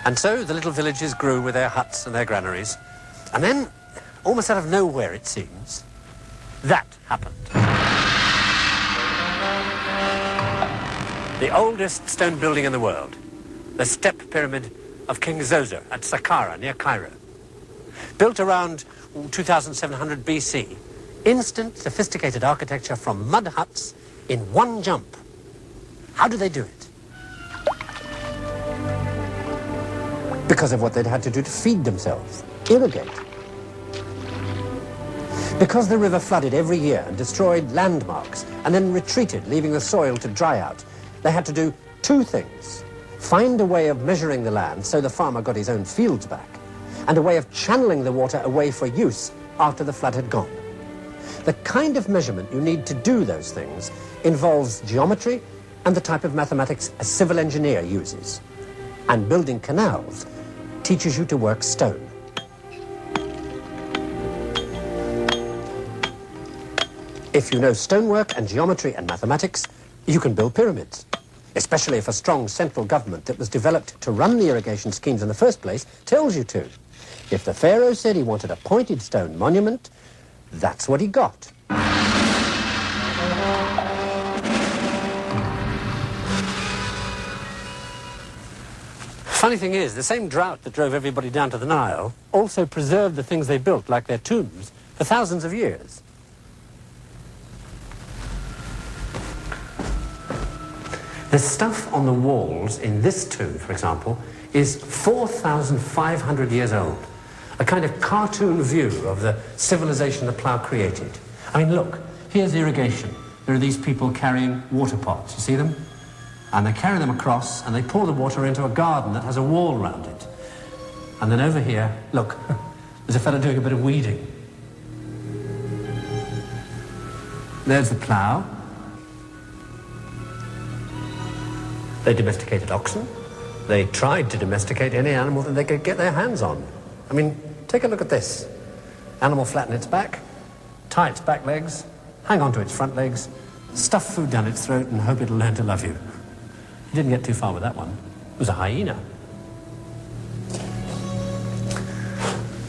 And so the little villages grew with their huts and their granaries. And then, almost out of nowhere it seems, that happened. The oldest stone building in the world, the step pyramid of King Zoser at Saqqara near Cairo. Built around 2700 BC, instant sophisticated architecture from mud huts in one jump. How did they do it? Because of what they'd had to do to feed themselves, irrigate. Because the river flooded every year and destroyed landmarks and then retreated, leaving the soil to dry out, they had to do two things. Find a way of measuring the land so the farmer got his own fields back, and a way of channeling the water away for use after the flood had gone. The kind of measurement you need to do those things involves geometry and the type of mathematics a civil engineer uses. And building canals teaches you to work stone. If you know stonework and geometry and mathematics, you can build pyramids, especially if a strong central government that was developed to run the irrigation schemes in the first place tells you to. If the pharaoh said he wanted a pointed stone monument, that's what he got. Funny thing is, the same drought that drove everybody down to the Nile also preserved the things they built, like their tombs, for thousands of years. The stuff on the walls in this tomb, for example, is 4,500 years old. A kind of cartoon view of the civilization the plough created. I mean, look, here's irrigation. There are these people carrying water pots, you see them? And they carry them across and they pour the water into a garden that has a wall around it. And then over here, look, there's a fellow doing a bit of weeding. There's the plough. They domesticated oxen. They tried to domesticate any animal that they could get their hands on. I mean, take a look at this. Animal flatten its back, tie its back legs, hang on to its front legs, stuff food down its throat and hope it'll learn to love you. You didn't get too far with that one. It was a hyena.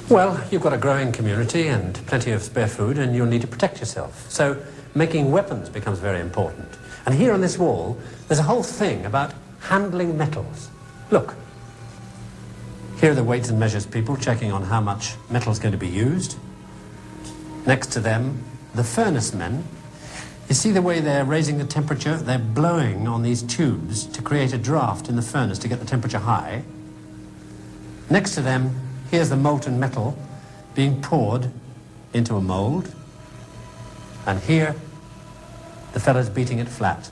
Well, you've got a growing community and plenty of spare food and you'll need to protect yourself. So making weapons becomes very important. And here on this wall, there's a whole thing about handling metals. Look. Here are the weights and measures people checking on how much metal is going to be used. Next to them, the furnace men. You see the way they're raising the temperature? They're blowing on these tubes to create a draft in the furnace to get the temperature high. Next to them, here's the molten metal being poured into a mold. And here, the fellow's beating it flat.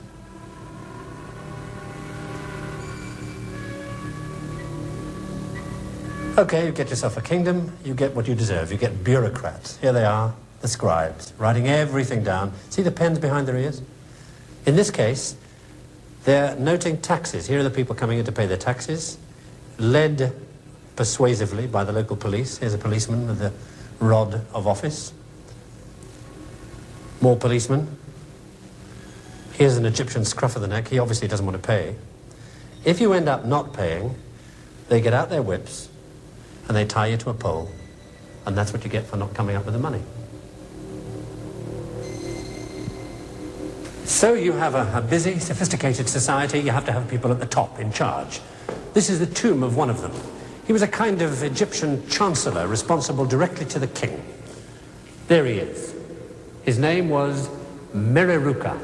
Okay, you get yourself a kingdom, you get what you deserve. You get bureaucrats. Here they are, the scribes, writing everything down. See the pens behind their ears? In this case, they're noting taxes. Here are the people coming in to pay their taxes, led persuasively by the local police. Here's a policeman with the rod of office. More policemen. Here's an Egyptian scruff of the neck. He obviously doesn't want to pay. If you end up not paying, they get out their whips and they tie you to a pole. And that's what you get for not coming up with the money. So you have a busy, sophisticated society. You have to have people at the top in charge. This is the tomb of one of them. He was a kind of Egyptian chancellor responsible directly to the king. There he is. His name was Mereruka.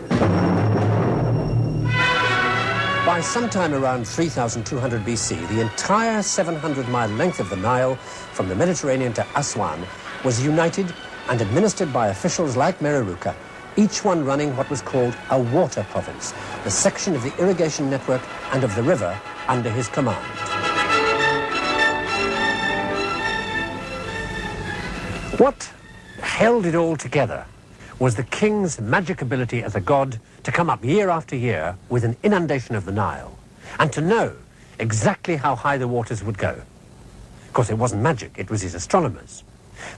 By sometime around 3200 BC, the entire 700-mile length of the Nile, from the Mediterranean to Aswan, was united and administered by officials like Mereruka, each one running what was called a water province, the section of the irrigation network and of the river under his command. What held it all together was the king's magic ability as a god to come up year after year with an inundation of the Nile and to know exactly how high the waters would go. Of course, it wasn't magic, it was his astronomers.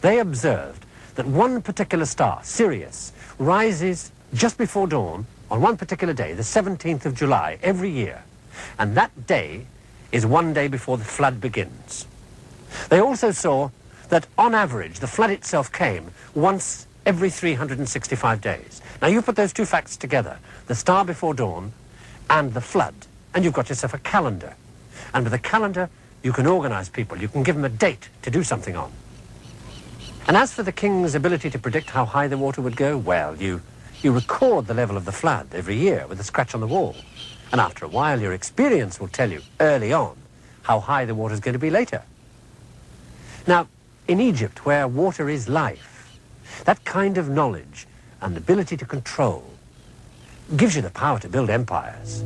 They observed that one particular star, Sirius, rises just before dawn on one particular day, the 17th of July, every year. And that day is one day before the flood begins. They also saw that, on average, the flood itself came once every 365 days. Now, you put those two facts together, the star before dawn and the flood, and you've got yourself a calendar. And with a calendar, you can organize people. You can give them a date to do something on. And as for the king's ability to predict how high the water would go, well, you record the level of the flood every year with a scratch on the wall. And after a while, your experience will tell you early on how high the water is going to be later. Now, in Egypt, where water is life, that kind of knowledge and ability to control gives you the power to build empires.